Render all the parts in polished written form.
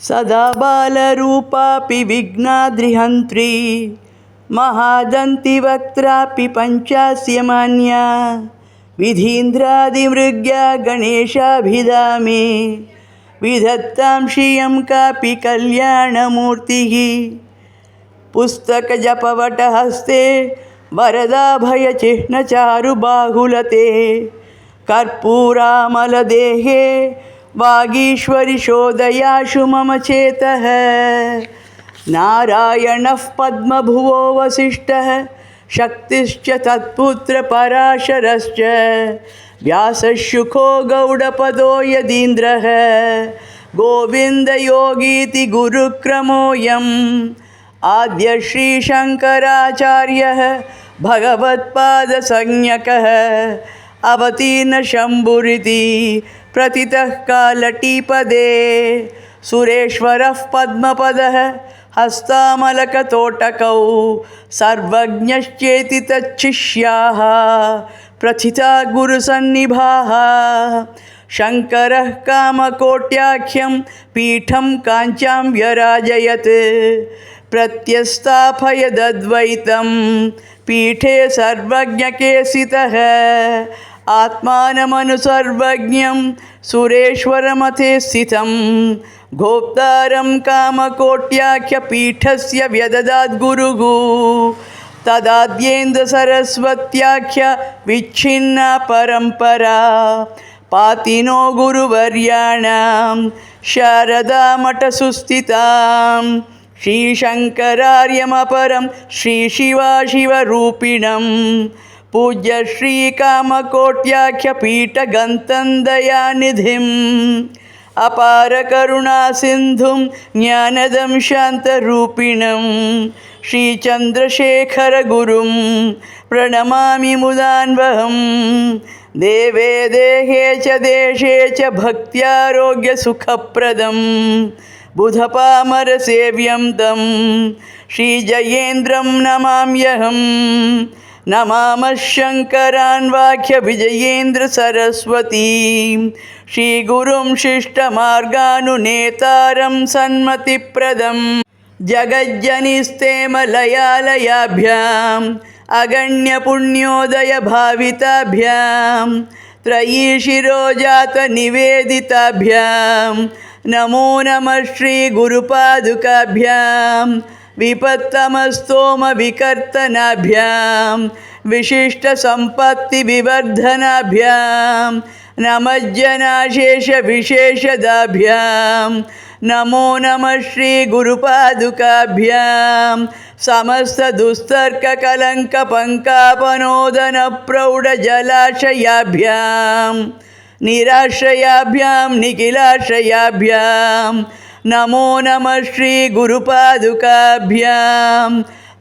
सदा बालरूपापि विघ्नाद्रिहन्त्री महादन्तिवक्त्रापि पञ्चास्यमान्या विधीन्द्रादिमृग्या गणेशाभिधामे विधत्तां श्रियं कापि कल्याणमूर्तिः पुस्तकजपवटहस्ते वरदाभयचिह्नचारुबाहुलते कर्पूरामलदेहे वागीश्वरि शोदयाशु मम चेतः नारायणः पद्मभुवो वसिष्ठः शक्तिश्च तत्पुत्रपराशरश्च व्यासशुको गौडपदो यदीन्द्रः गोविन्दयोगीति गुरुक्रमोऽयम् आद्यश्रीशङ्कराचार्यः भगवत्पादसंज्ञकः अवतीर्णशम्भुरिति प्रतितः कालटीपदे सुरेश्वरः पद्मपदः हस्तामलकतोटकौ सर्वज्ञश्चेति तच्छिष्याः प्रथिता गुरुसन्निभाः शङ्करः कामकोट्याख्यं पीठं काञ्चां व्यराजयत् प्रत्यस्थापयदद्वैतं पीठे सर्वज्ञकेसितः आत्मानमनुसर्वज्ञं सुरेश्वरमथे स्थितं गोप्तारं कामकोट्याख्यपीठस्य व्यददाद्गुरुः तदाद्येन्द्रसरस्वत्याख्य विच्छिन्ना परम्परा पातिनो गुरुवर्याणां शारदामठसुस्थितां श्रीशङ्करार्यमपरं श्रीशिवाशिवरूपिणं पूज्य श्रीकामकोट्याख्यपीठगन्तं दयानिधिम् अपारकरुणासिन्धुं ज्ञानदं शान्तरूपिणं श्रीचन्द्रशेखरगुरुं प्रणमामि मुदान्वहं देवे देहे च देशे च भक्त्यारोग्यसुखप्रदं बुधपामरसेव्यं तं श्रीजयेन्द्रं नमाम्यहम् नमामः शङ्करान् वाक्यविजयेन्द्रसरस्वतीं श्रीगुरुं शिष्टमार्गानुनेतारं सन्मतिप्रदं जगज्जनिस्ते मलयालयाभ्याम् अगण्यपुण्योदयभाविताभ्यां त्रयीशिरोजातनिवेदिताभ्यां नमो नमः श्रीगुरुपादुकाभ्यां विपत्तमस्तोमविकर्तनाभ्यां विशिष्टसम्पत्तिविवर्धनाभ्यां नमज्जनाशेषविशेषदाभ्यां नमो नमः श्रीगुरुपादुकाभ्यां समस्तदुस्तर्ककलङ्कपङ्कापनोदनप्रौढजलाशयाभ्यां निराश्रयाभ्यां निखिलाश्रयाभ्यां नमो नमः श्रीगुरुपादुकाभ्यां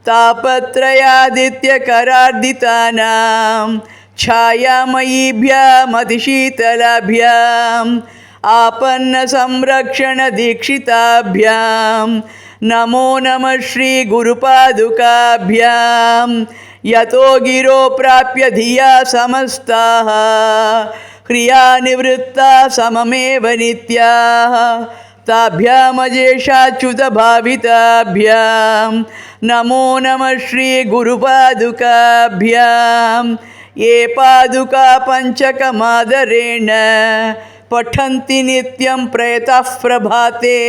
तापत्रयादित्यकरार्दितानां छायामयीभ्यामतिशीतलाभ्याम् आपन्नसंरक्षणदीक्षिताभ्यां नमो नमः श्रीगुरुपादुकाभ्यां यतो गिरो प्राप्य धिया समस्ताः क्रियानिवृत्ताः सममेव नित्याः ताभ्यामजेशाच्युतभाविताभ्यां नमो नमः श्रीगुरुपादुकाभ्यां ये पादुका पञ्चकमादरेण पठन्ति नित्यं प्रयतः प्रभाते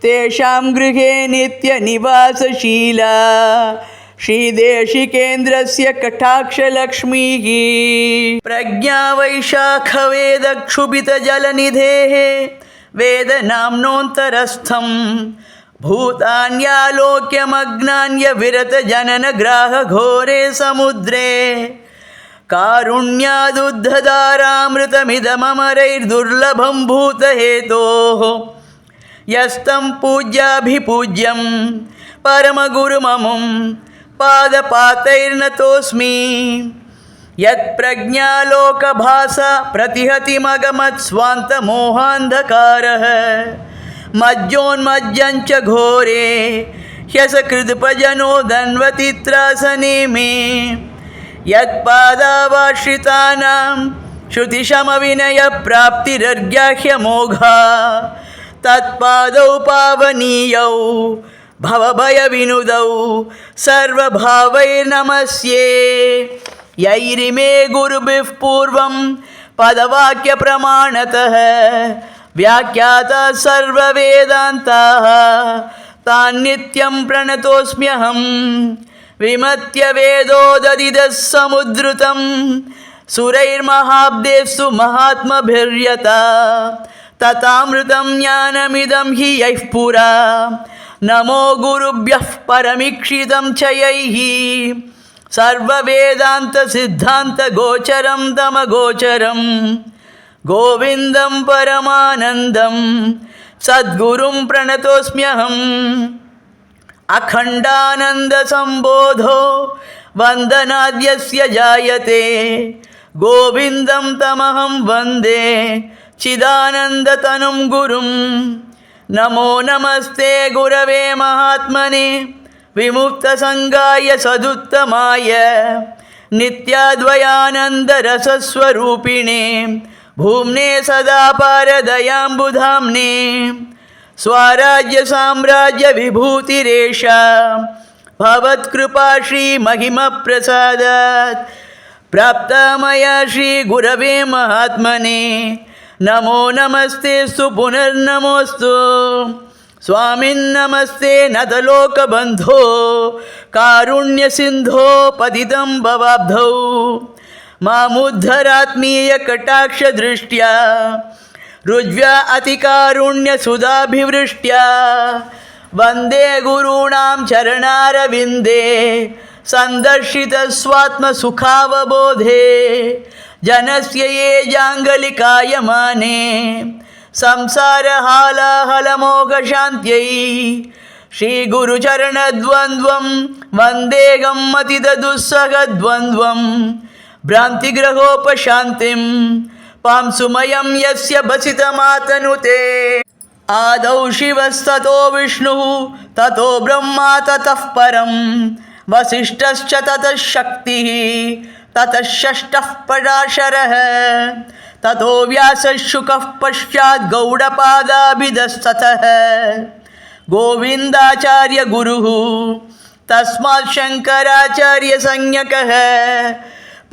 तेषां गृहे नित्यनिवासशीला श्रीदेशिकेन्द्रस्य कटाक्षलक्ष्मीः प्रज्ञावैशाखवेदक्षुभितजलनिधेः वेदनाम्नोऽन्तरस्थं भूतान्यालोक्यमग्नान्यविरतजननग्राहघोरे समुद्रे कारुण्यादुद्धधारामृतमिदममरैर्दुर्लभं भूतहेतोः यस्तं पूज्याभिपूज्यं परमगुरुममुं पादपातैर्नतोऽस्मि यत्प्रज्ञालोकभासा प्रतिहतिमगमत्स्वान्तमोहान्धकारः मज्जोन्मज्जञ्च घोरे ह्यसकृदपजनो दन्वतित्रासने मे यत्पादावाश्रितानां श्रुतिशमविनयप्राप्तिरर्घ्याह्यमोघा तत्पादौ पावनीयौ भवभयविनुदौ सर्वभावैर्नमस्ये यैरिमे गुरुभिः पूर्वं पदवाक्यप्रमाणतः व्याख्याता सर्ववेदान्ताः तान्नित्यं प्रणतोऽस्म्यहं विमत्यवेदोददिदः समुद्धृतं सुरैर्महाब्देषु महात्मभिर्यता तथामृतं ज्ञानमिदं हि यैः पुरा नमो गुरुभ्यः परमीक्षितं च यैः सर्ववेदान्तसिद्धान्तगोचरं तमगोचरं गोविन्दं परमानन्दं सद्गुरुं प्रणतोऽस्म्यहम् अखण्डानन्दसम्बोधो वन्दनाद्यस्य जायते गोविन्दं तमहं वन्दे चिदानन्दतनुं गुरुं नमो नमस्ते गुरवे महात्मने विमुक्तसङ्गाय सदुत्तमाय नित्याद्वयानन्दरसस्वरूपिणे भूम्ने सदा पारदयाम्बुधाम्ने स्वराज्यसाम्राज्यविभूतिरेषा भवत्कृपा श्रीमहिमप्रसादात् प्राप्ता मया श्रीगुरवे महात्मने नमो नमस्तेस्तु पुनर्नमोऽस्तु स्वामिन्नमस्ते नतलोकबन्धो कारुण्यसिन्धो पतितं भवाब्धौ मामुद्धरात्मीयकटाक्षदृष्ट्या रुज्व्या अतिकारुण्यसुधाभिवृष्ट्या वन्दे गुरूणां चरणारविन्दे सन्दर्शितस्वात्मसुखावबोधे जनस्य ये जाङ्गलिकायमाने संसारहालाहलमोघशान्त्यै श्रीगुरुचरणद्वन्द्वं वन्देऽहं मतिददुस्सहद्वन्द्वं भ्रान्तिग्रहोपशान्तिं पांसुमयं यस्य भसितमातनुते आदौ शिवस्ततो विष्णुः ततो ब्रह्मा ततः परं वसिष्ठश्च ततः शक्तिः ततः षष्ठः पराशरः ततो व्यासः शुकः पश्चात् गौडपादाभिधस्ततः गोविन्दाचार्य गुरुः तस्मात् शङ्कराचार्य संज्ञकः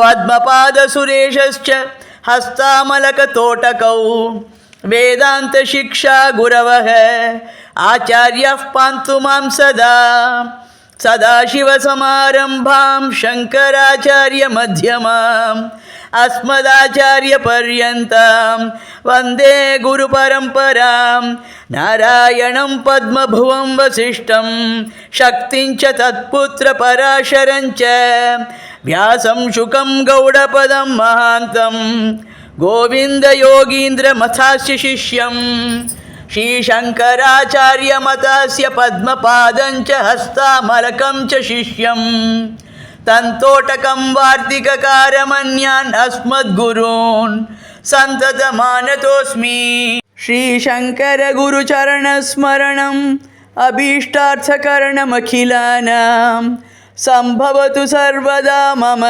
पद्मपादसुरेशश्च हस्तामलकतोटकौ वेदान्तशिक्षा गुरवः आचार्यः पान्तु मां सदा सदाशिवसमारम्भां शङ्कराचार्यमध्यमाम् अस्मदाचार्यपर्यन्तां वन्दे गुरुपरम्परां नारायणं पद्मभुवं वसिष्ठं शक्तिं च तत्पुत्रपराशरं च व्यासं शुकं गौडपदं महान्तं गोविन्दयोगीन्द्रमथास्य शिष्यं श्रीशङ्कराचार्यमतस्य पद्मपादं च हस्तामलकं च शिष्यं तन्तोटकं वार्तिककारमन्यान् अस्मद्गुरून् सन्ततमानतोऽस्मि श्रीशङ्करगुरुचरणस्मरणम् अभीष्टार्थकरणमखिलानां सम्भवतु सर्वदा मम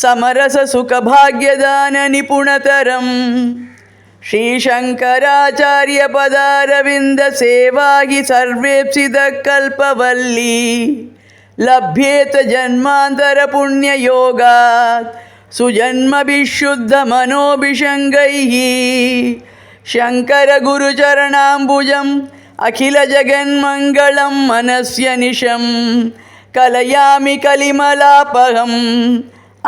समरससुखभाग्यदाननिपुणतरम् श्रीशङ्कराचार्यपदारविन्दसेवा हि सर्वेप्सितः कल्पवल्ली लभ्येत जन्मान्तरपुण्ययोगात् सुजन्मभिशुद्धमनोभिषङ्गैः शङ्करगुरुचरणाम्बुजम् अखिलजगन्मङ्गलं मनस्य निशं कलयामि कलिमलापहम्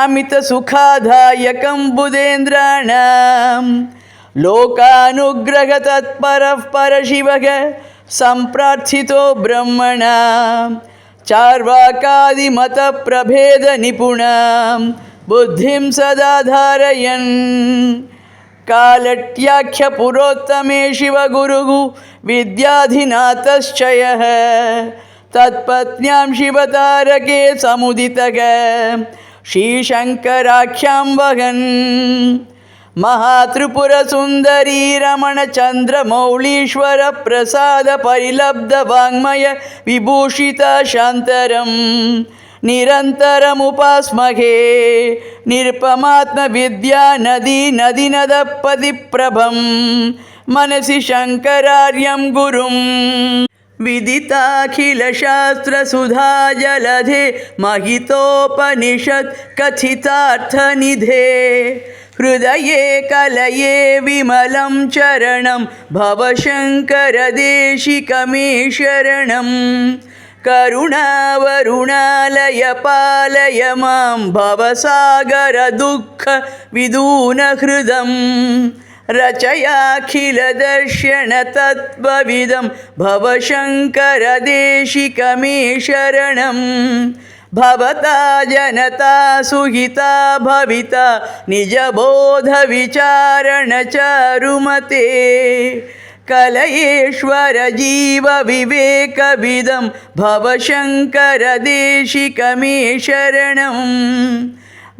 अमितसुखादायकं बुधेन्द्राणां लोकानुग्रहतत्परः परशिवः सम्प्रार्थितो ब्रह्मणा चार्वाकादिमतप्रभेदनिपुणां बुद्धिं सदा धारयन् कालट्याख्यपुरोत्तमे शिवगुरुः विद्याधिनाथश्च यः तत्पत्न्यां शिवतारके समुदितः श्रीशङ्कराख्यां वहन् महात्रिपुरसुन्दरी रमणचन्द्रमौळीश्वरप्रसादपरिलब्धवाङ्मय विभूषिता शान्तरं निरन्तरमुपास्महे निरुपमात्मविद्या नदी नदीनदपदिप्रभं मनसि शङ्करार्यं गुरुं विदिताखिलशास्त्रसुधाजलधे महितोपनिषत् कथितार्थनिधे हृदये कलये विमलं चरणं भवशङ्करदेशिकमे शरणम् करुणावरुणालय पालय मां भवसागरदुःखविदूनहृदम् रचयाखिलदर्शनतत्त्वविदं भवशङ्करदेशिकमे शरणम् भवता जनता सुहिता भविता निजबोधविचारणचारुमते कलयेश्वर जीवविवेकविदं भवशङ्करदेशिकमे शरणम्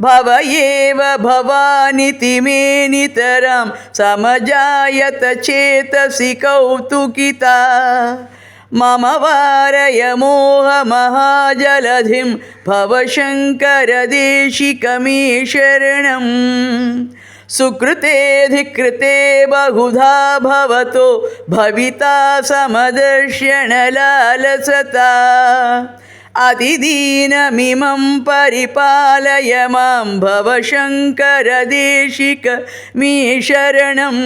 भव एव भवानिति मे नितरां समजायत चेतसि कौतुकिता मम वारय मोहमहाजलधिं भवशङ्करदेशिकमे शरणम् सुकृतेऽधिकृते बहुधा भवतो भविता समदर्शनलालसता अतिदीनमिमं परिपालय मां भवशङ्करदेशिकमे शरणम्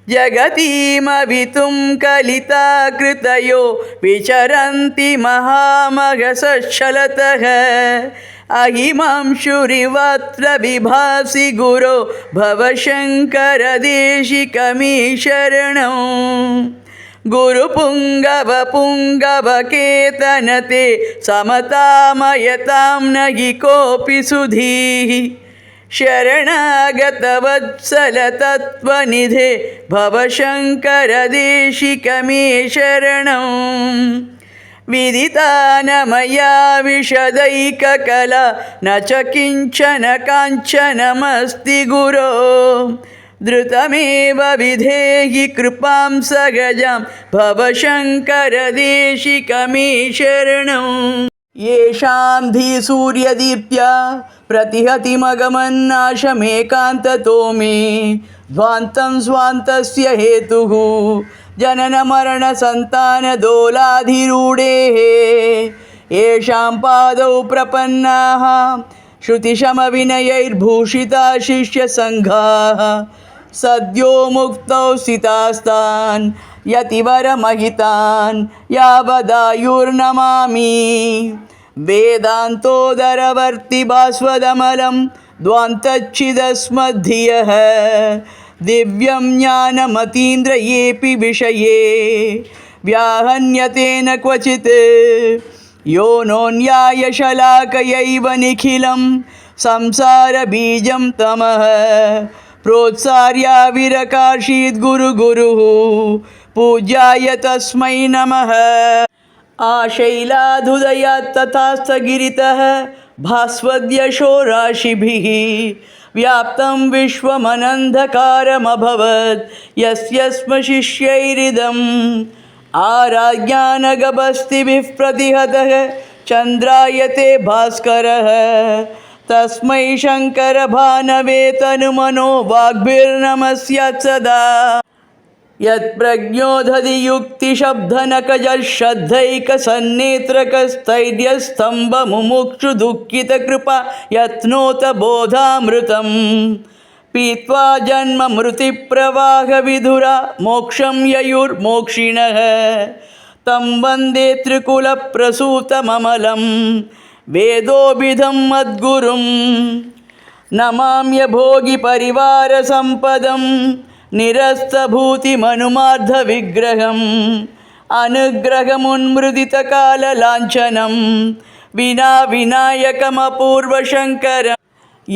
जगतीमवितुं कलिताकृतयो विचरन्ति महामघसच्छलतः अहिमांशुरिवत्र विभासि गुरो भवशङ्करदेशिकमे शरणम् गुरुपुङ्गवपुङ्गवकेतनते समतामयतां न हि कोऽपि सुधीः शरणागतवत्सलतत्त्वनिधे भवशङ्करदेशिकमे शरणम् विदिता न मया विशदैककला न च किञ्चन काञ्चनमस्ति गुरो द्रुतमेव विधेहि कृपां सगजां भवशङ्करदेशिकमे शरणम् येषां धीसूर्यदीप्त्या प्रतिहतिमगमन्नाशमेकान्ततो मे ध्वान्तं स्वान्तस्य हेतुः जननमरणसन्तानदोलाधिरूढेः येषां पादौ प्रपन्नाः श्रुतिशमविनयैर्भूषिता शिष्यसङ्घाः सद्यो मुक्तौ स्थितास्तान् यतिवरमहितान् यावदायुर्नमामि वेदान्तोदरवर्ति भास्वदमलं ध्वान्तच्छिदस्मद्धियः दिव्यं ज्ञानमतीन्द्र येऽपि विषये व्याहन्यतेन क्वचित् योऽन्यायशलाकयैव निखिलं संसारबीजं तमः प्रोत्सार्याविरकार्षीद् गुरुः पूज्याय तस्मै नमः आशैलाधुदयात् तथास्थगिरितः भास्वद्यशो राशिभिः व्याप्तं विश्वमनन्धकारमभवत् यस्य स्म शिष्यैरिदम् आराज्ञानगभस्तिभिः प्रतिहतः चन्द्रायते भास्करः तस्मै शङ्करभानवे तनुमनो वाग्भिर्नमस्यात् सदा यत्प्रज्ञोदधियुक्तिशब्दनकजषद्धैकसन्नेत्रकस्थैर्यस्तम्भमुमुक्षुदुःखितकृपा यत्नोत बोधामृतम् पीत्वा जन्ममृतिप्रवाहविधुरा मोक्षं ययुर्मोक्षिणः तं वन्दे त्रिकुलप्रसूतममलं वेदोभिधं मद्गुरुं नमाम्यभोगिपरिवारसम्पदं निरस्तभूतिमनुमार्धविग्रहम् अनुग्रहमुन्मृदितकाललाञ्छनं विना विनायकमपूर्वशङ्करम्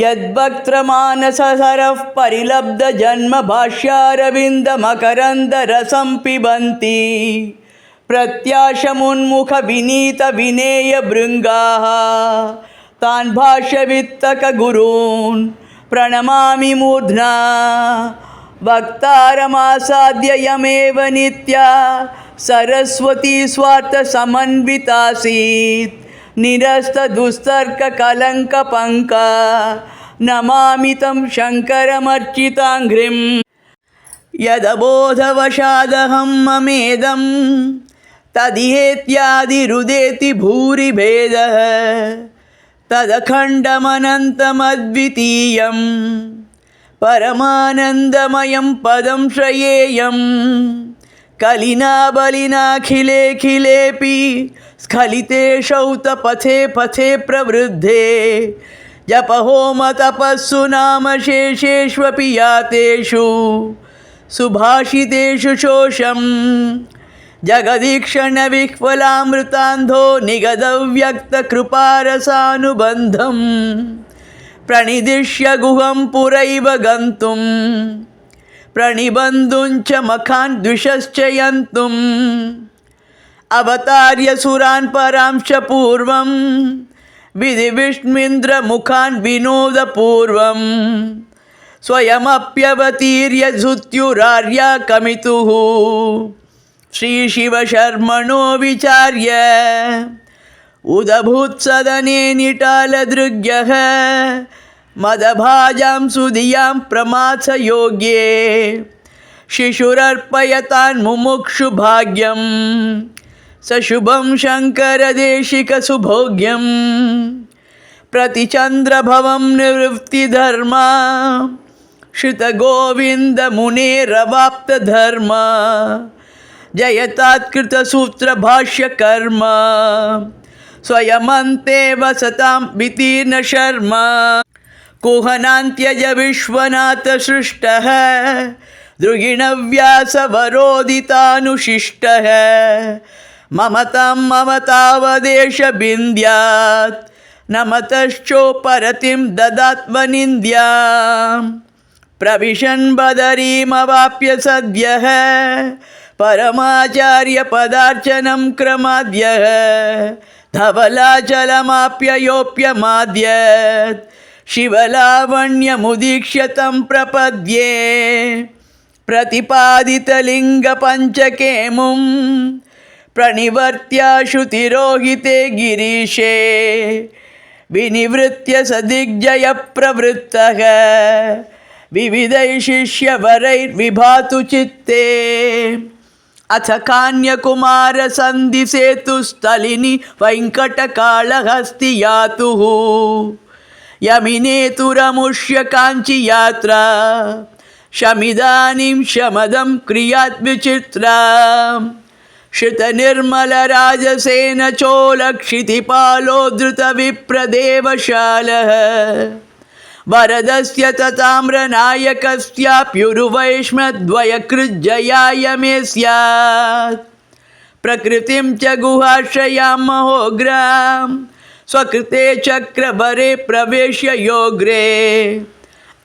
यद्भक्त्रमानसहरः परिलब्धजन्मभाष्यारविन्दमकरन्दरसं पिबन्ति प्रत्याशमुन्मुखविनीतविनेयभृङ्गाः तान् भाष्यवित्तकगुरून् प्रणमामि मूर्ध्ना वक्तारमासाद्य यमेव नित्या सरस्वती स्वार्थसमन्वितासीत् निरस्तदुस्तर्ककलङ्कपङ्का नमामि तं शङ्करमर्चिताङ्घ्रिम् यदबोधवशादहं ममेदं तदिहेत्यादिरुदेति भूरिभेदः तदखण्डमनन्तमद्वितीयं परमानन्दमयं पदं श्रयेयं कलिना बलिनाखिलेऽखिलेऽपि स्खलिते शौतपथे पथे प्रवृद्धे जपहोमतपस्सु नाम शेषेष्वपि यातेषु सुभाषितेषु शोषं जगदीक्षणविह्वलामृतान्धो निगदव्यक्तकृपारसानुबन्धं प्रणिदिश्य गुहं पुरैव गन्तुं प्रणिबन्धुञ्च मखान् द्विषश्च यन्तुम् अवतार्य सुरान् परांश्च पूर्वं विधिविष्मिन्द्रमुखान् विनोदपूर्वं स्वयमप्यवतीर्य धृत्युरार्या कमितुः श्रीशिवशर्मणो विचार्य उदभूत्सदने निटालदृग्यः मदभाजां सुधियां प्रमाथयोग्ये शिशुरर्पयतान् मुमुक्षुभाग्यं सशुभं शङ्करदेशिकसुभोग्यं प्रतिचन्द्रभवं निवृत्तिधर्मा श्रुतगोविन्दमुनेरवाप्तधर्मा जयतात्कृतसूत्रभाष्यकर्म स्वयमन्ते वसतां वितीर्णशर्मा कुहनान्त्यज विश्वनाथसृष्टः दृगिणव्यासवरोदितानुशिष्टः ममतां ममतावदेशबिन्द्यात् नमतश्चोपरतिं ददात्मनिन्द्यां प्रविशन् बदरीमवाप्य सद्यः परमाचार्यपदार्चनं क्रमाद्यः धवलाचलमाप्ययोप्यमाद्यत् शिवलावण्यमुदीक्ष्य तं प्रपद्ये प्रतिपादितलिङ्गपञ्चकेमुं प्रणिवर्त्याशुतिरोहिते गिरीशे विनिवृत्य सदिग्जयप्रवृत्तः विविधैः शिष्यवरैर्विभातु चित्ते अथ कान्यकुमारसन्धिसेतुस्थलिनि वेङ्कटकाळहस्ति यातुः यमिनेतुरमुष्य काञ्चियात्रा शमिदानीं शमदं क्रियात् विचित्रा श्रुतनिर्मलराजसेन चोलक्षितिपालोद्धृतविप्रदेवशालः वरदस्य तताम्रनायकस्याप्युरुवैष्म्यद्वयकृज्जयाय मे स्यात् प्रकृतिं च गुहाश्रयां महोग्रां स्वकृते चक्रवरे प्रवेश्य योग्रे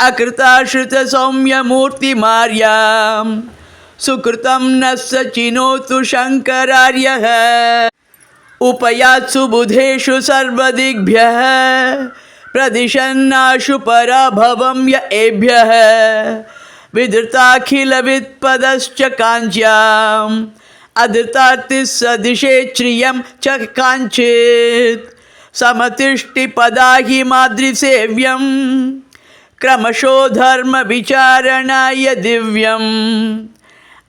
अकृताश्रितसौम्यमूर्तिमार्यां सुकृतं नः स चिनोतु शङ्करार्यः उपयात्सु बुधेषु सर्वदिग्भ्यः प्रदिशन्नाशु पराभवं य एभ्यः विधृताखिलवित्पदश्च काञ्च्याम् अधृतार्तिः सदिशे श्रियं च काञ्चित् समतिष्ठिपदाहि माद्रिसेव्यं क्रमशो धर्मविचारणाय दिव्यम्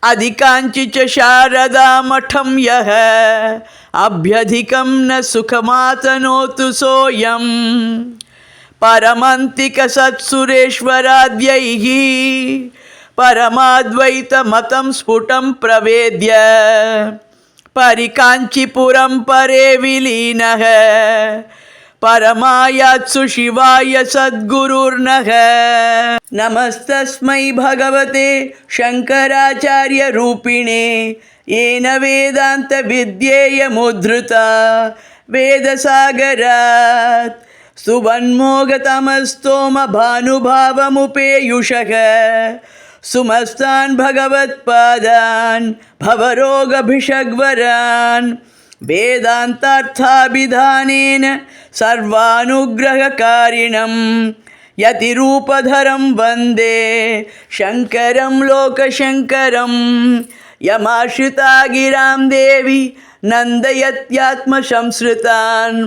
अधिकाञ्चि च शारदा मठं यः अभ्यधिकं न सुखमातनोतु सोऽयं परमन्तिकसत्सुरेश्वराद्यैः परमाद्वैतमतं स्फुटं प्रवेद्य परिकाञ्चीपुरं परे विलीनः परमायात्सु शिवाय सद्गुरुर्नः नमस्तस्मै भगवते शङ्कराचार्यरूपिणे येन वेदान्तविद्येयमुद्धृता वेदसागरात् सुवन्मोगतमस्तोमभानुभावमुपेयुषः सुमस्तान् भगवत्पादान् भवरोगभिषग्वरान् वेदान्तार्थाभिधानेन सर्वानुग्रहकारिणं यतिरूपधरं वन्दे शङ्करं लोकशङ्करं यमाश्रिता गिरां देवी नन्दयत्यात्मसंश्रितान्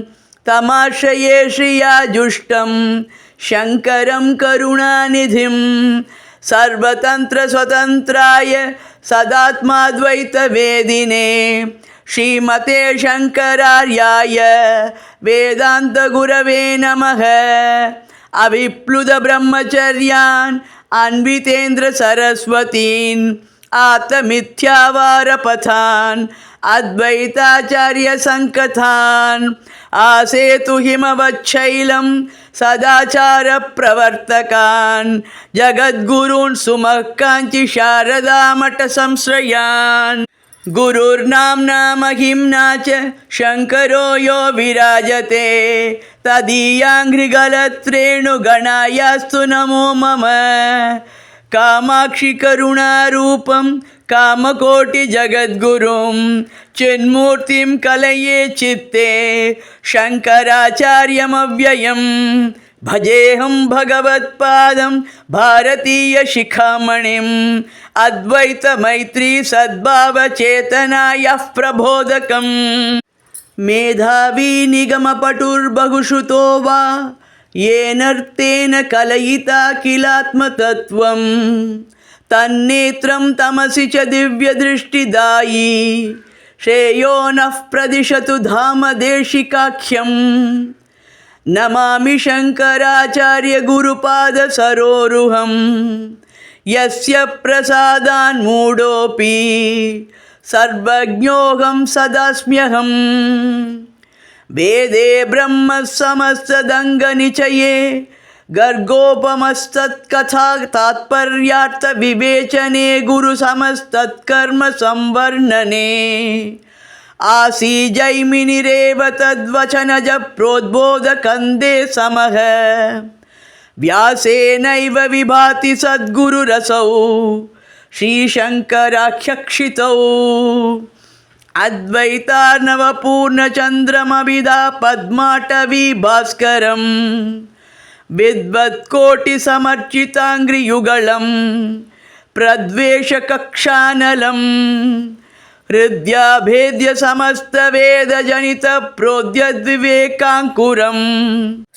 तमाश्रये श्रिया जुष्टं शङ्करं करुणानिधिं सर्वतन्त्रस्वतन्त्राय सदात्माद्वैतवेदिने श्रीमते शङ्करार्याय वेदान्तगुरवे नमः। अविप्लुतब्रह्मचर्यान् अन्वितेन्द्रसरस्वतीन् आत्ममिथ्यावारपथान् अद्वैताचार्यसङ्कथान् आसेतु हिमवच्छैलं सदाचारप्रवर्तकान् जगद्गुरून् सुमकाञ्चि शारदामठसंश्रयान्। गुरुर्नाम्ना महिम्ना च शङ्करो यो विराजते तदीयाङ्घ्रिगलत्रेणुगणायास्तु नमो मम। कामाक्षि करुणारूपं कामकोटिजगद्गुरुं चिन्मूर्तिं कलये चित्ते शङ्कराचार्यमव्ययम्। भजेऽहं भगवत्पादं भारतीयशिखामणिम् अद्वैतमैत्री सद्भावचेतनायाः प्रबोधकम्। मेधावी निगमपटुर्बहुश्रुतो वा येनर्तेन कलयिता किलात्मतत्त्वं तन्नेत्रं तमसि च दिव्यदृष्टिदायी श्रेयो नः प्रदिशतु धामदेशिकाख्यम्। नमामि शङ्कराचार्यगुरुपादसरोरुहं यस्य प्रसादान्मूढोऽपि सर्वज्ञोऽहं सदास्म्यहम्। वेदे ब्रह्मसमस्तदङ्गनिचये गर्गोपमस्तत्कथा तात्पर्यार्थविवेचने गुरुसमस्तत्कर्मसंवर्णने आसीजैमिनिरेव तद्वचनज प्रोद्बोधकन्दे समः। व्यासेनैव विभाति सद्गुरुरसौ श्रीशङ्कराख्यक्षितौ अद्वैतार्णवपूर्णचन्द्रमभिधा पद्माटवी भास्करं विद्वत्कोटिसमर्चिताङ्घ्रियुगलं प्रद्वेषकक्षानलं हृद्याभेद्य समस्तवेदजनितप्रोद्यद्विवेकाङ्कुरं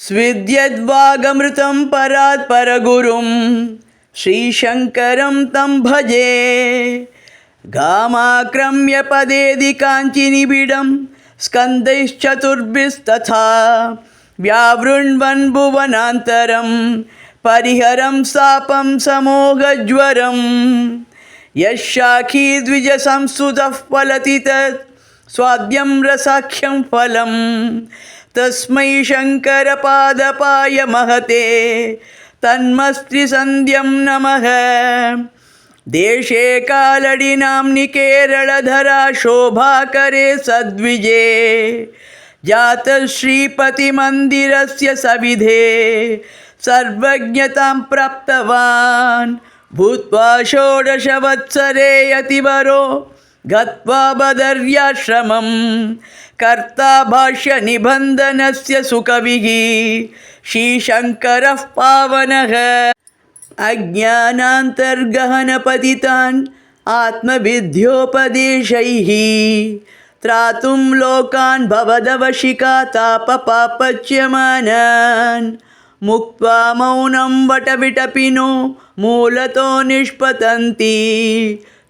स्विद्यद्वागमृतं परात् परगुरुं श्रीशङ्करं तं भजे। गामाक्रम्य पदेदि काञ्चिनिबिडं स्कन्दैश्चतुर्भिस्तथा व्यावृण्वन् भुवनान्तरं परिहरं सापं समोघज्वरम्। यशाखी द्विजसंस्तुतः फलति तत् स्वाद्यं रसाख्यं फलं तस्मै शङ्करपादपाय महते तन्मस्त्रिसन्ध्यं नमः। देशे कालडिनाम्नि केरळधरा शोभाकरे सद्विजे जातः श्रीपतिमन्दिरस्य सविधे सर्वज्ञतां प्राप्तवान्। भूत्वा षोडशवत्सरे यतिवरो गत्वा बदर्याश्रमं कर्ता भाष्यनिबन्धनस्य सुकविः श्रीशङ्करः पावनः। अज्ञानान्तर्गहनपतितान् आत्मविद्योपदेशैः त्रातुं लोकान् भवदवशिका तापपापच्यमानान् मुक्त्वा मौनं वटविटपिनो मूलतो निष्पतन्ति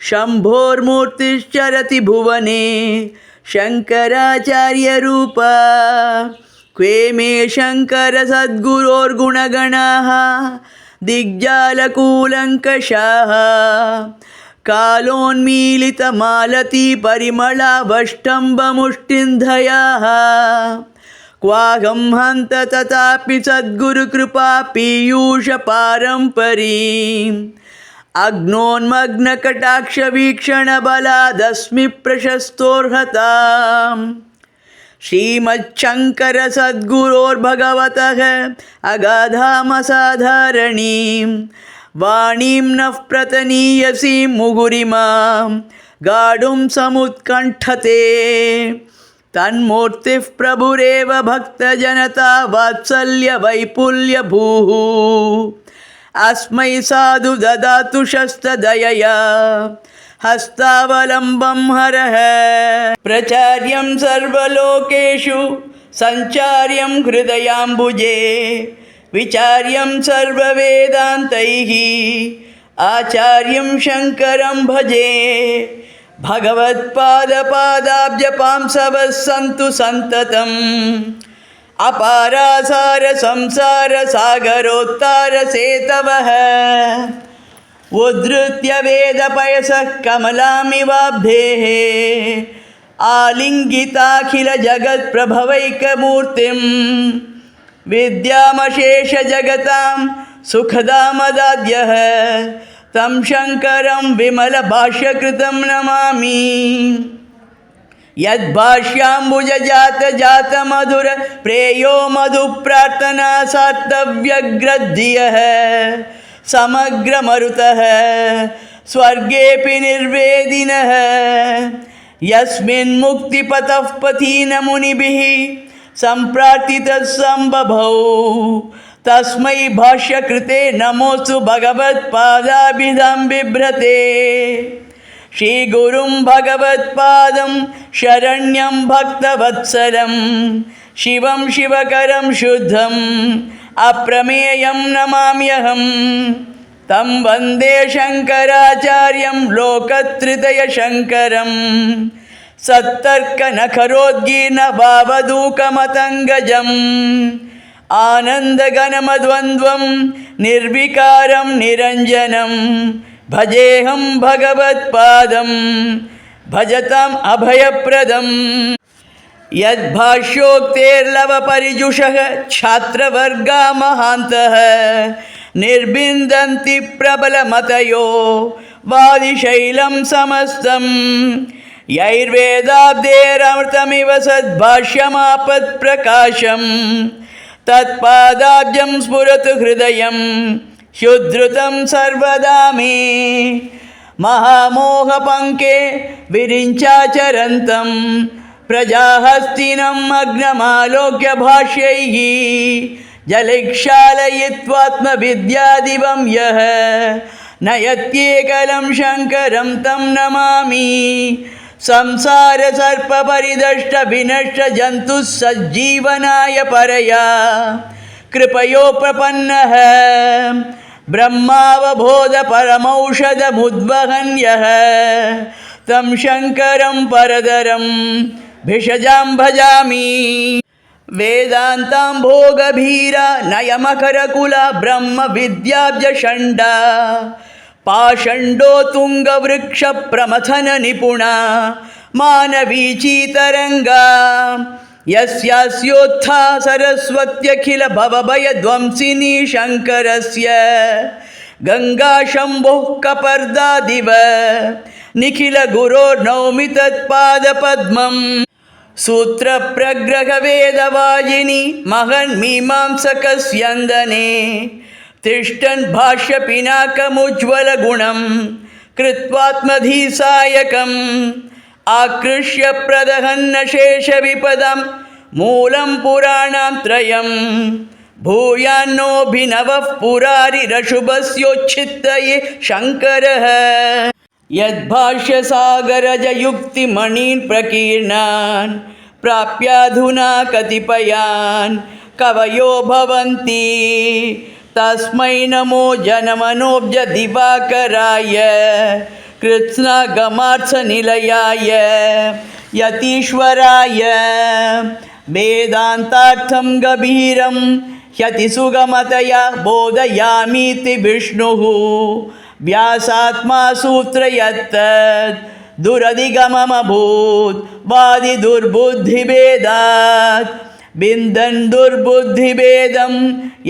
शम्भोर्मूर्तिश्चरति भुवने शङ्कराचार्यरूपा। क्वे मे शङ्कर सद्गुरोर्गुणगणाः दिग्जालकूलङ्कषाः कालोन्मीलितमालती परिमलावष्टम्बमुष्टिन्धयाः। क्वाहं हन्त तथापि सद्गुरुकृपा पीयूषपारम्परीम् अग्नोन्मग्नकटाक्षवीक्षणबलादस्मि प्रशस्तोर्हताम्। श्रीमच्छङ्करसद्गुरोर्भगवतः अगाधामसाधारणीं वाणीं नः प्रतनीयसीं मुहुरिमां गाढुं समुत्कण्ठते। तन्मूर्तिः प्रभुरेव भक्तजनता वात्सल्यवैपुल्यभूः अस्मै साधु ददातु शस्तदयया हस्तावलम्बं हरः। प्रचार्यं सर्वलोकेषु सञ्चार्यं हृदयाम्बुजे विचार्यं सर्ववेदान्तैः आचार्यं शङ्करं भजे भगवत्पादपादाब्जपांसवः सन्तु सन्ततम् अपारासार संसार सागरोत्तारसेतवः उद्धृत्य वेदपयसः कमलामिवाब्धेः आलिङ्गिताखिलजगत्प्रभवैकमूर्तिं विद्यामशेषजगतां सुखदामदाद्यः तं शङ्करं विमलभाष्यकृतं नमामि यद्भाष्याम्बुजजातजातमधुर प्रेयो मधुप्रार्थनासार्तव्यग्रद्धियः समग्रमरुतः स्वर्गेऽपि निर्वेदिनः यस्मिन्मुक्तिपथः पथीन मुनिभिः सम्प्रार्थितः सम्बभौ तस्मै भाष्यकृते नमोऽस्तु भगवत्पादाभिधां बिभ्रते श्रीगुरुं भगवत्पादं शरण्यं भक्तवत्सलं शिवं शिवकरं शुद्धम् अप्रमेयं नमाम्यहं तं वन्दे शङ्कराचार्यं लोकत्रितयशङ्करं सत्तर्कनखरोद्गीर्णभावदूकमतङ्गजम् आनन्दघनमद्वन्द्वं निर्विकारं निरञ्जनं भजेऽहं भगवत्पादं भजताम् अभयप्रदम् यद्भाष्योक्तेर्लवपरिजुषः छात्रवर्गा महान्तः निर्बिन्दन्ति प्रबलमतयो वादिशैलं समस्तम् यैर्वेदाब्देरमृतमिव सद्भाष्यमापत्प्रकाशम् तत्पादाब्जं स्फुरतु हृदयं शुद्धृतं सर्वदा मे महामोहपङ्के विरिञ्चाचरन्तं प्रजाहस्तिनम् अग्नमालोक्य भाष्यैः जलैक्षालयित्वात्मविद्यादिवं यः नयत्येकलं शङ्करं तं नमामि संसारसर्पपरिदष्ट विनष्ट जन्तुः सज्जीवनाय परया कृपयोपपन्नः ब्रह्मावबोधपरमौषधमुद्वहन् यः तं शङ्करं परदरं भिषजां भजामि वेदान्ताम्भोगभीरा नयमकरकुला ब्रह्मविद्याब्जषण्डा पाषण्डो तुङ्गवृक्षप्रमथननिपुणा मानवीचीतरङ्गा यस्यास्योत्था सरस्वत्यखिलभवभयध्वंसिनी शङ्करस्य गङ्गाशम्भोः कपर्दादिव निखिलगुरोर्नौमि तत्पादपद्मम् सूत्रप्रग्रहवेदवाजिनी महन्मीमांसकस्यन्दने तिष्ठन् भाष्यपिनाकमुज्ज्वलगुणं कृत्वात्मधीसायकम् आकृष्य प्रदहन्नशेषविपदं मूलं पुराणां त्रयं भूयान्नोऽभिनवः पुरारिरशुभस्योच्छित्तये शङ्करः यद्भाष्यसागरजयुक्तिमणीन् प्रकीर्णान् प्राप्याधुना कतिपयान् कवयो भवन्ति तस्मै नमो जनमनोब्ज दिवाकराय कृत्स्नागमार्थनिलयाय यतीश्वराय वेदान्तार्थं गभीरं ह्यतिसुगमतया बोधयामीति विष्णुः व्यासात्मा सूत्रयत्तद् दुरधिगममभूत् वादिदुर्बुद्धिभेदात् बिन्दन् दुर्बुद्धिभेदं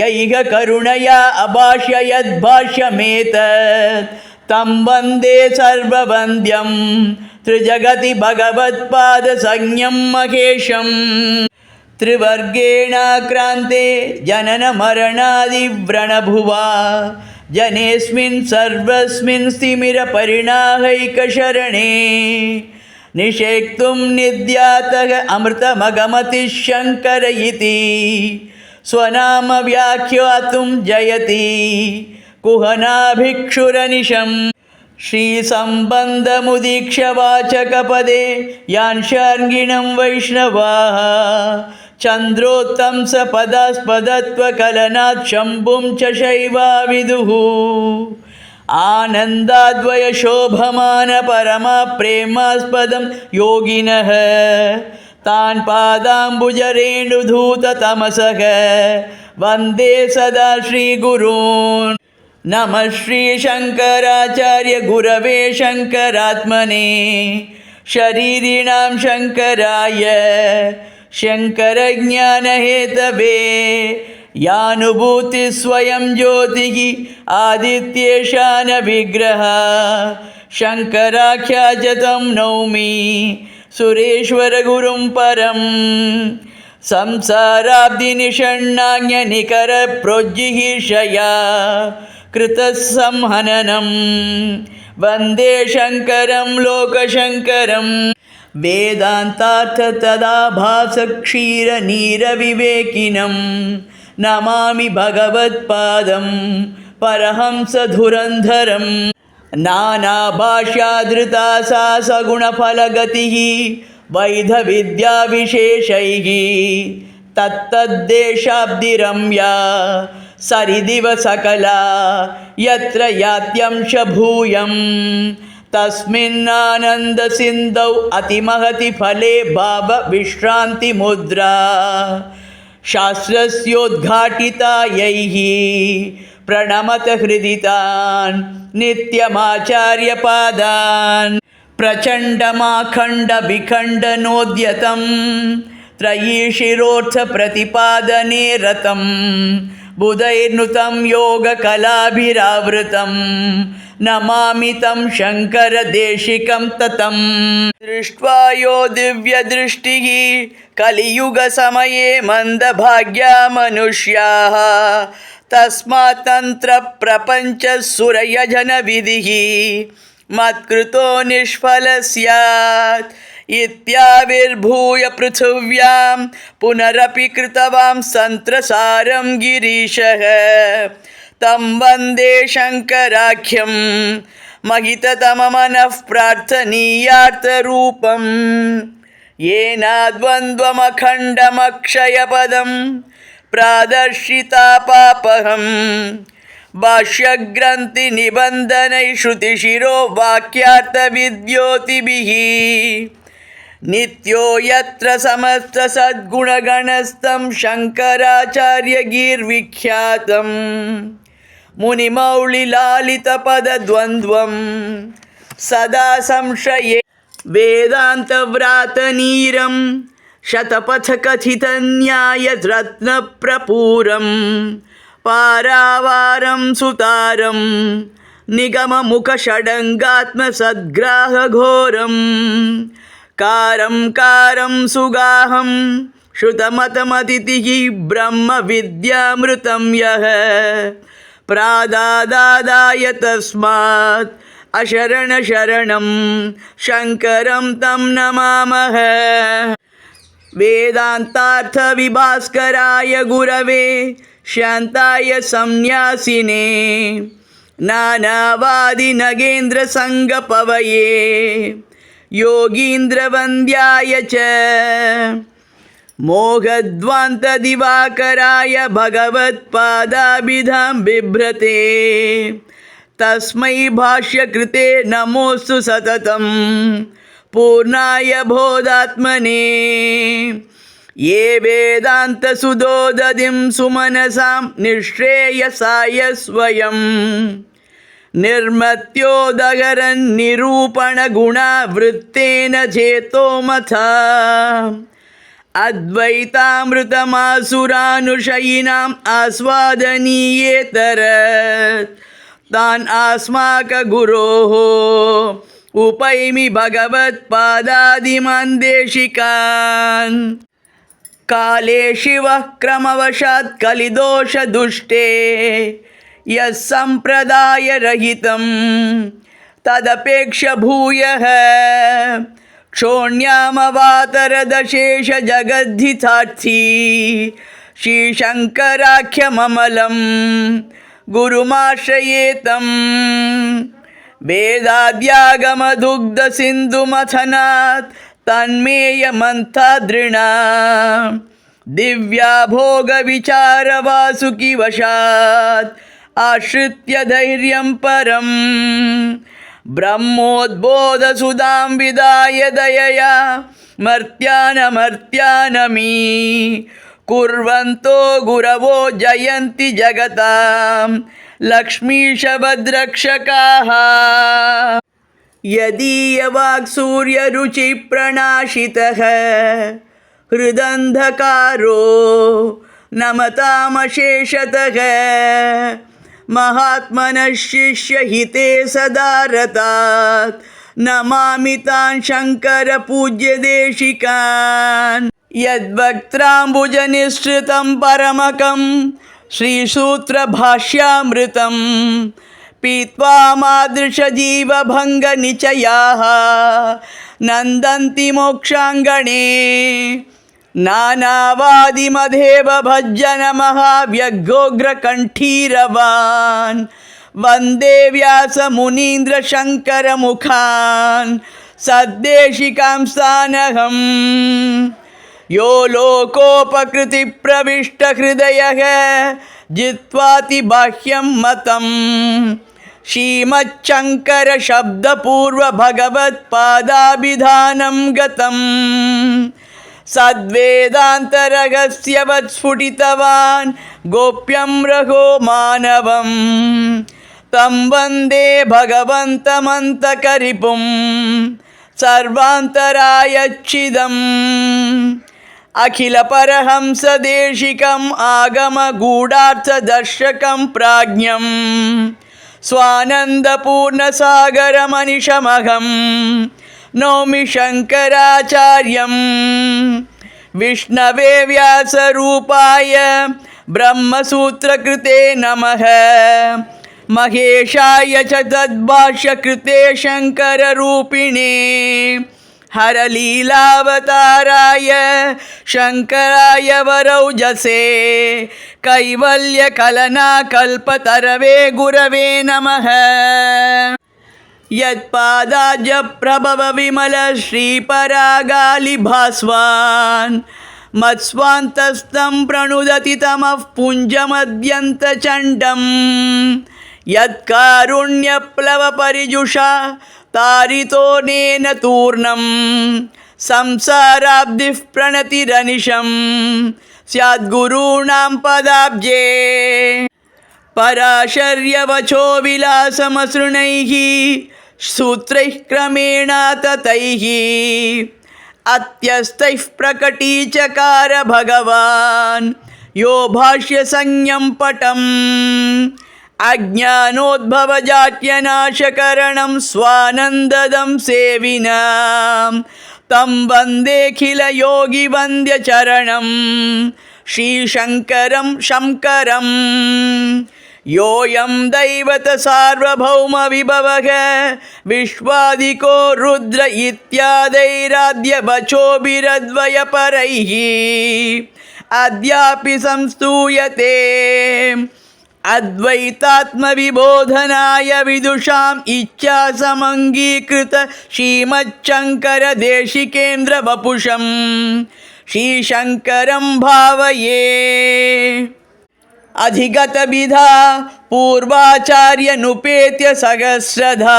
यैह करुणया अभाष्य यद्भाष्यमेतत् तं वन्दे सर्ववन्द्यं त्रिजगति भगवत्पादसंज्ञं महेशम् त्रिवर्गेणाक्रान्ते जननमरणादिव्रणभुवा जनेऽस्मिन् सर्वस्मिन् स्थिमिरपरिणाहैकशरणे निषेक्तुं निद्यातः अमृतमगमति शङ्कर इति स्वनाम व्याख्यातुं जयति कुहनाभिक्षुरनिशम् श्रीसम्बन्धमुदीक्ष्यवाचकपदे यान्शार्ङ्गिणं वैष्णवाः चन्द्रोत्तंसपदास्पदत्वकलनात् शम्भुं च शैवा विदुः आनन्दाद्वयशोभमानपरमप्रेमास्पदं योगिनः तान् पादाम्बुजरेणुधूततमसः वन्दे सदा श्रीगुरून्। नमः श्रीशङ्कराचार्य गुरवे शङ्करात्मने शरीरिणां शङ्कराय शङ्करज्ञानहेतवे यानुभूतिः स्वयं ज्योतिः आदित्येशानविग्रहः शङ्कराख्या च तं नौमि सुरेश्वरगुरुं परं संसाराब्धिनिषण्णान्यनिकरप्रोज्जिहीर्षया कृतसंहननं वन्दे शङ्करं लोकशङ्करं वेदान्तार्थतदाभासक्षीरनीरविवेकिनं नमामि भगवत्पादं परहंसधुरन्धरं नानाभाष्याधृता सा सगुणफलगतिः वैधविद्याविशेषैः तत्तद्देशाब्दिरम्या सरिदिव सकला यत्र यात्यंशभूयं तस्मिन्नानन्दसिन्धौ अतिमहति फले भावविश्रान्तिमुद्रा शास्त्रस्योद्घाटिता यैः प्रणमत हृदि तान् नित्यमाचार्यपादान् प्रचण्डमाखण्डविखण्डनोद्यतं त्रयीशिरोर्थप्रतिपादने रतं बुधैर्नुतं योगकलाभिरावृतं नमामि तं शङ्करदेशिकं ततं दृष्ट्वा यो दिव्यदृष्टिः कलियुगसमये मन्दभाग्या मनुष्याः तस्मात् तन्त्रप्रपञ्चसुरयजनविधिः मत्कृतो निष्फलः स्यात् इत्याविर्भूय पृथिव्यां पुनरपि कृतवां सन्त्रसारं गिरीशः तं वन्दे शङ्कराख्यं महिततममनः प्रार्थनीयार्थरूपं येनाद्वन्द्वमखण्डमक्षयपदं प्रादर्शितापापहं भाष्यग्रन्थिनिबन्धनैः श्रुतिशिरो वाक्यार्थविद्योतिभिः नित्यो यत्र समस्तसद्गुणगणस्थं शङ्कराचार्यगीर्विख्यातं मुनिमौलिलालितपदद्वन्द्वं सदा संशये वेदान्तव्रातनीरं शतपथकथितन्यायरत्नप्रपूरं पारावारं सुतारं निगममुखषडङ्गात्मसद्ग्राहघोरं कारं कारं सुगाहं श्रुतमतमतिथिः ब्रह्मविद्यामृतं यः प्रादादादाय तस्मात् अशरणशरणं शङ्करं तं नमामः वेदान्तार्थविभास्कराय गुरवे शान्ताय संन्यासिने नानावादिनगेन्द्रसङ्गपवये योगीन्द्रवन्द्याय च मोघध्वान्तदिवाकराय भगवत्पादाभिधां बिभ्रते तस्मै भाष्यकृते नमोऽस्तु सततं पूर्णाय बोधात्मने ये वेदान्तसुदोदधिं सुमनसां निःश्रेयसाय स्वयं निर्मत्योदगरन्निरूपणगुणावृत्तेन चेतोमथा अद्वैतामृतमासुरानुशयिनाम् आस्वादनीयेतर तान् अस्माकगुरोः उपैमि भगवत्पादादिमान् देशिकान् काले शिवः क्रमवशात् कलिदोषदुष्टे यः सम्प्रदायरहितं तदपेक्ष भूयः क्षोण्यामवातरदशेषजगद्धितार्थी श्रीशङ्कराख्यममलं गुरुमाश्रयेतं वेदाद्यागमदुग्धसिन्धुमथनात् तन्मेयमन्थादृणा दिव्या भोगविचारवासुकिवशात् आश्रित्य धैर्यं परं ब्रह्मोद्बोधसुधां विदाय दयया मर्त्यानमर्त्यानमी कुर्वन्तो गुरवो जयन्ति जगतां लक्ष्मीशभद्रक्षकाः यदीयवाक्सूर्यरुचिप्रणाशितः हृदन्धकारो नमतामशेषतः महात्मनः शिष्यहिते सदा रतात् नमामि तान् शङ्करपूज्यदेशिकान् यद्वक्त्राम्बुजनिःसृतं परमकं श्रीसूत्रभाष्यामृतं पीत्वा मादृशजीवभङ्गनिचयाः नन्दन्ति मोक्षाङ्गणे नानावादिमधेव भज्जन महाव्यग्रोग्रकण्ठीरवान् वन्दे व्यासमुनीन्द्रशङ्करमुखान् सद्देशिकांस्तानहम् यो लोकोपकृतिप्रविष्टहृदयः जित्वाति बाह्यं मतम् श्रीमच्छङ्करशब्दपूर्वभगवत्पादाभिधानं गतम् सद्वेदान्तरहस्यवत् स्फुटितवान् गोप्यं रघो मानवम् तं वन्दे भगवन्तमन्तकरिपुं सर्वान्तरायच्छिदम् अखिलपरहंसदेशिकम् आगमगूढार्थदर्शकं प्राज्ञं स्वानन्दपूर्णसागरमनिशमहं नौमि शङ्कराचार्यं विष्णवे व्यासरूपाय ब्रह्मसूत्रकृते नमः महेशाय च तद्भाष्यकृते शङ्कररूपिणे हरलीलावताराय शङ्कराय वरौजसे कैवल्यकलनाकल्पतरवे गुरवे नमः यत्पादाब्जप्रभवविमल श्रीपरागालिभास्वान् मत्स्वान्तस्तं प्रणुदति तमः पुञ्जमद्यन्तचण्डं यत्कारुण्यप्लवपरिजुषा तारितोनेन तूर्णं संसाराब्धिः प्रणतिरनिशं स्याद्गुरूणां पदाब्जे पराशर्यवचो विलासमसृणैः सूत्रैः क्रमेण ततैः अत्यस्तैः प्रकटीचकार भगवान् यो भाष्यसंज्ञं पटम् अज्ञानोद्भवजाट्यनाशकरणं स्वानन्ददं सेविनां तं वन्देऽखिलयोगिवन्द्यचरणं श्रीशङ्करं शङ्करम् योऽयं दैवतसार्वभौमविभवः विश्वादिको रुद्र इत्यादैराद्यवचोभिरद्वयपरैः अद्यापि संस्तूयते अद्वैतात्मविबोधनाय विदुषाम् इच्छासमङ्गीकृत श्रीमच्छङ्करदेशिकेन्द्रवपुषं श्रीशङ्करं भावये अधिगतविधा पूर्वाचार्यनुपेत्य सहस्रधा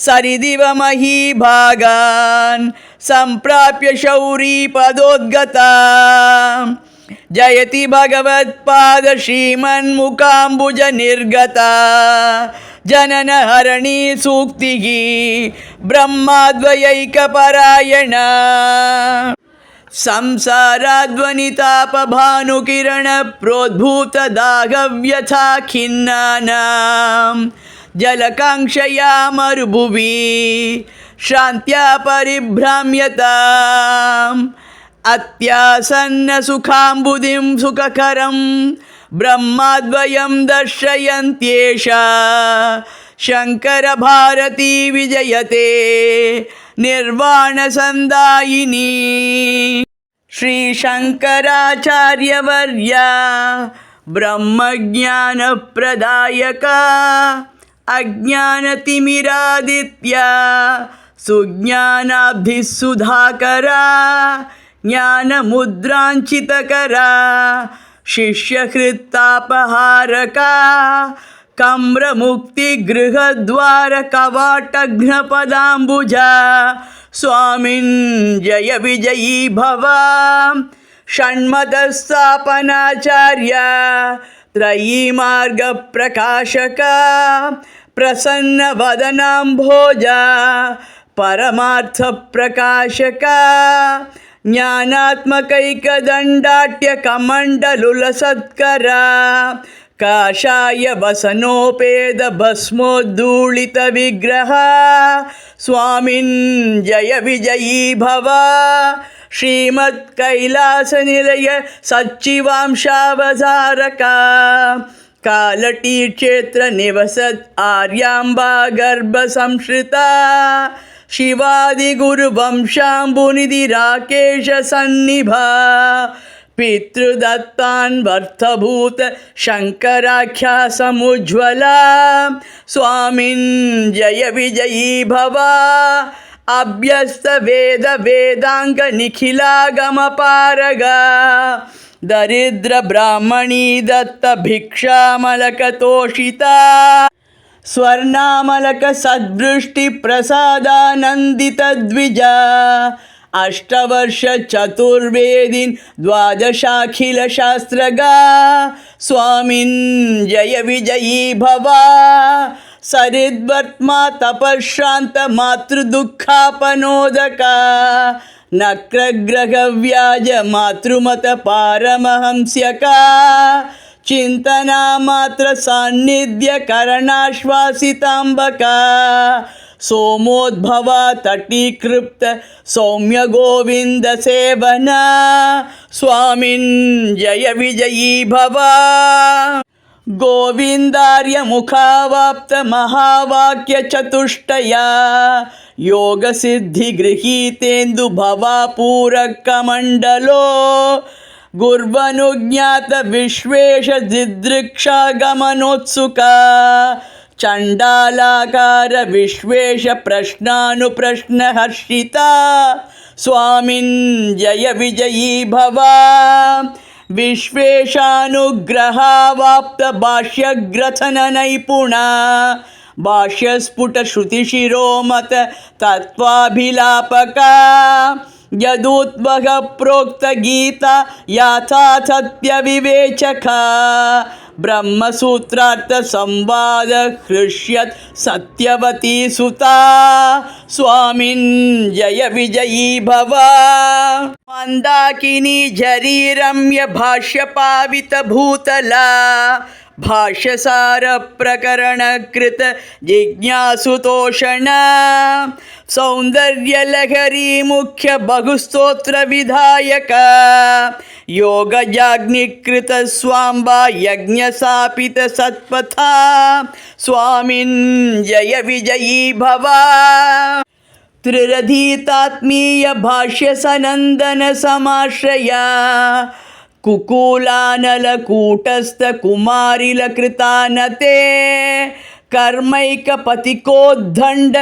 सरिदिव महीभागान् सम्प्राप्य शौरीपदोद्गता जयति भगवत्पाद श्रीमन्मुखाम्बुज निर्गता जननहरणी सूक्तिः ब्रह्माद्वयैकपरायणा संसाराध्वनितापभानुकिरण प्रोद्भूतदाहव्यथा खिन्नानां जलकाङ्क्षया मरुभुवि श्रान्त्या परिभ्राम्यताम् अत्यासन्नसुखाम्बुधिं सुखकरं ब्रह्माद्वयं दर्शयन्त्येषा शङ्करभारती विजयते निर्वाणसन्दायिनी श्रीशङ्कराचार्यवर्या ब्रह्मज्ञानप्रदायका अज्ञानतिमिरादित्या सुज्ञानाब्धिः सुधाकरा ज्ञानमुद्राञ्चितकरा शिष्यहृत्तापहारका कम्रमुक्तिगृहद्वारकवाटघ्नपदाम्बुजा स्वामिन् जय विजयी भव षण्मतस्थापनाचार्य त्रयीमार्गप्रकाशक प्रसन्नवदनाम्भोजा परमार्थप्रकाशक ज्ञानात्मकैकदण्डाट्यकमण्डलुलसत्करा काषाय वसनोपेद भस्मोद्धूलित विग्रह स्वामिन् जय विजयी भव श्रीमत्कैलासनिलय सच्चिवांशावतारका कालटीक्षेत्र निवसत् आर्यांबा गर्भसंश्रिता शिवादिगुरुवंशाम्बुनिधि राकेश सन्निभा पितृदत्तान् वर्थभूत शङ्कराख्या समुज्ज्वला स्वामिन् जय विजयी भव अभ्यस्त वेद वेदांग निखिलागमपारगा दरिद्र ब्राह्मणी दत्त भिक्षामलकतोषिता स्वर्णामलक सद्वृष्टि प्रसादानन्दित द्विजा अष्टवर्ष चतुर्वेदिन् द्वादशाखिल शास्त्रगा स्वामिन् जय विजयी भव सरिद्वर्त्मा तपश्रान्त मातृदुःखापनोदका नक्रग्रहव्याज मातृमत पारमहंस्यका चिंतना मात्र सान्निध्य करणाश्वासितांबका सोमोद्भवा तटीकृप्त सौम्य गोविंद सेवना स्वामिन् जय विजयी भव गोविंदार्य मुखावाप्त महावाक्य चतुष्टया योग सिद्धि गृहीतेन्दु भवा पूरक कमंडलो गुर्वनुज्ञात विश्वेश दिदृक्षा गमनोत्सुका चंडालाकार विश्वेश प्रश्नानुप्रश्न हर्षिता स्वामिन् जय विजयी भव विश्वेशानुग्रहावाप्त भाष्यग्रथन नैपुणा भाष्यस्फुट श्रुतिशिरोमत तत्वाभिलापका यदुद्वह प्रोक्त गीता याथा सत्य विवेचका ब्रह्मसूत्रार्थ संवाद हृष्यत् सत्यवती सुता स्वामिन् जय विजयी भव मंदाकिनी जरीरम्य भाष्य पावित भूतला भाष्यसार प्रकरण कृत जिज्ञासुतोषण सौंदर्य लहरी मुख्य बहुस्तोत्र विधायक योगजाग्निकृत स्वाम्बा यज्ञ सापित सत्पथा स्वामिन् जय विजयी भव त्रिरधीतात्मीय भाष्य सनंदन समाश्रया कुकूलानलकूटस्थ कुमारिलकृतानते कर्मैकपतिकोद्दण्ड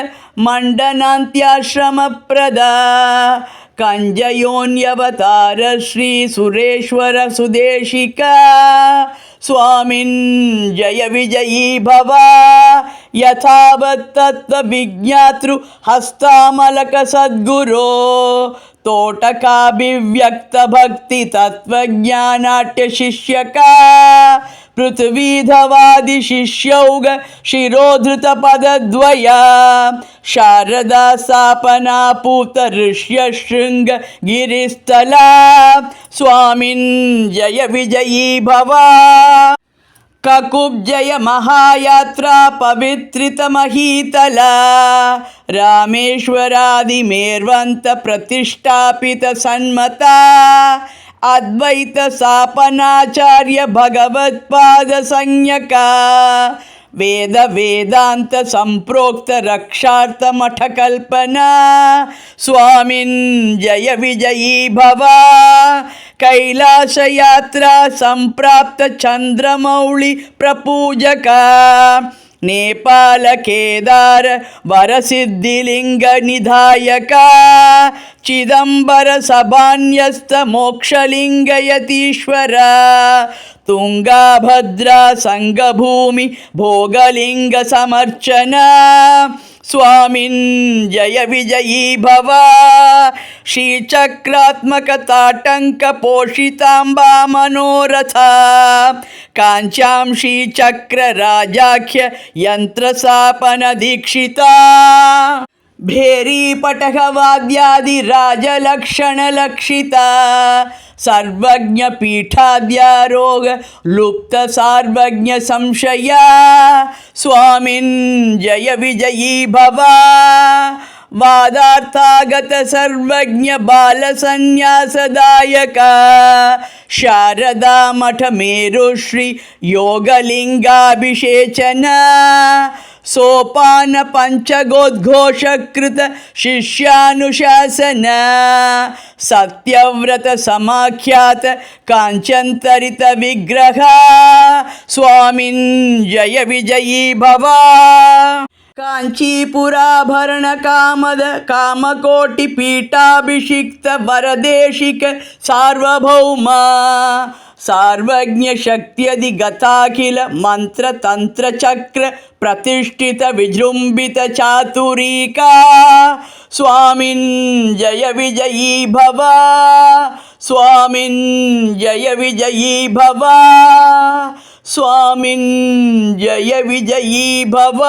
मण्डनान्त्याश्रमप्रदा कञ्जयोन्यवतार श्री सुरेश्वर सुदेशिका स्वामिन् जय विजयी भव यथावत् तत्त्वविज्ञातृ हस्तामलक सद्गुरो तोटकाभिव्यक्त भक्ति तत्वज्ञानाट्य शिष्यका पृथ्वीधवादि शिष्यौग शिरोधृत पदद्वया शारदा सापना पूत ऋष्य शृंग गिरिस्थला स्वामिन् जय विजयी भव ककुब्जय महायात्रा पवित्रित महीतला रामेश्वरादिमेर्वन्त प्रतिष्ठापित सन्मता अद्वैत सापनाचार्य भगवत्पाद संज्ञका वेद वेदांत संप्रोक्त रक्षार्थ मठ कल्पना स्वामिन् जय विजयी भव कैलास यात्रा संप्राप्त चंद्रमौळि प्रपूजका नेपाल केदार वरसिद्धिलिंग निधायक चिदंबर सभान्यस्त मोक्षलिंग यतीश्वर ತುಂಗಾಭದ್ರಾ ಸಂಗಭೂಮಿ ಭೋಗಲಿಂಗ ಸಮರ್ಚನ ಸ್ವಾಮಿನ್ ಜಯ ವಿಜಯೀ ಭವ ಶ್ರೀಚಕ್ರಾತ್ಮಕ ತಾಟಂಕ ಪೋಷಿತಾಂಬಾ ಮನೋರಥ ಕಾಂಚಾಂ ಶ್ರೀಚಕ್ರ ರಾಜಾಖ್ಯ ಯಂತ್ರ ಸಾಪನ ದೀಕ್ಷಿತಾ ಭೇರಿ ಪಟಹ ವಾದ್ಯಾದಿ ರಾಜಲಕ್ಷಣ ಲಕ್ಷಿತ ಸರ್ವಜ್ಞ ಪೀಠಾದ್ಯಾರೋಗ ಲುಪ್ತ ಸಾರ್ವಜ್ಞ ಸಂಶಯ ಸ್ವಾಮಿನ್ ಜಯ ವಿಜಯೀ ಭವ ವಾದಾರ್ಥಾಗತ ಸರ್ವಜ್ಞ ಬಾಲ ಸನ್ಯಾಸದಾಯಕ ಶಾರದಾ ಮಠ ಮೇರು ಶ್ರೀ ಯೋಗಲಿಂಗಾಭಿಷೇಚನ ಸೋಪಾನ ಪಂಚಗೋದ್ಘೋಷಕೃತ ಶಿಷ್ಯಾನುಶಾಸನ ಸತ್ಯವ್ರತ ಸಮಾಖ್ಯಾತ ಕಾಂಚಂತರಿತ ವಿಗ್ರಹ ಸ್ವಾಮಿನ್ ಜಯ ವಿಜಯೀ ಭವ ಕಾಂಚೀಪುರಾಭರಣ ಕಾಮದ ಕಾಮಕೋಟಿ ಪೀಠಾಭಿಷಿಕ್ತ ವರದೇಶಿಕ ಸಾರ್ವಭೌಮ ಸಾರ್ವಜ್ಞ ಶಕ್ತಿಯದಿ ಗತಾಖಿಲ ಮಂತ್ರ ತಂತ್ರ ಚಕ್ರ ಪ್ರತಿಷ್ಠಿತ ವಿಜೃಂಭಿತ ಚಾತುರೀಕಾ ಸ್ವಾಮಿನ್ ಜಯ ವಿಜಯೀ ಭವ ಸ್ವಾಮಿನ್ ಜಯ ವಿಜಯೀ ಭವ ಸ್ವಾಮಿನ್ ಜಯ ವಿಜಯೀ ಭವ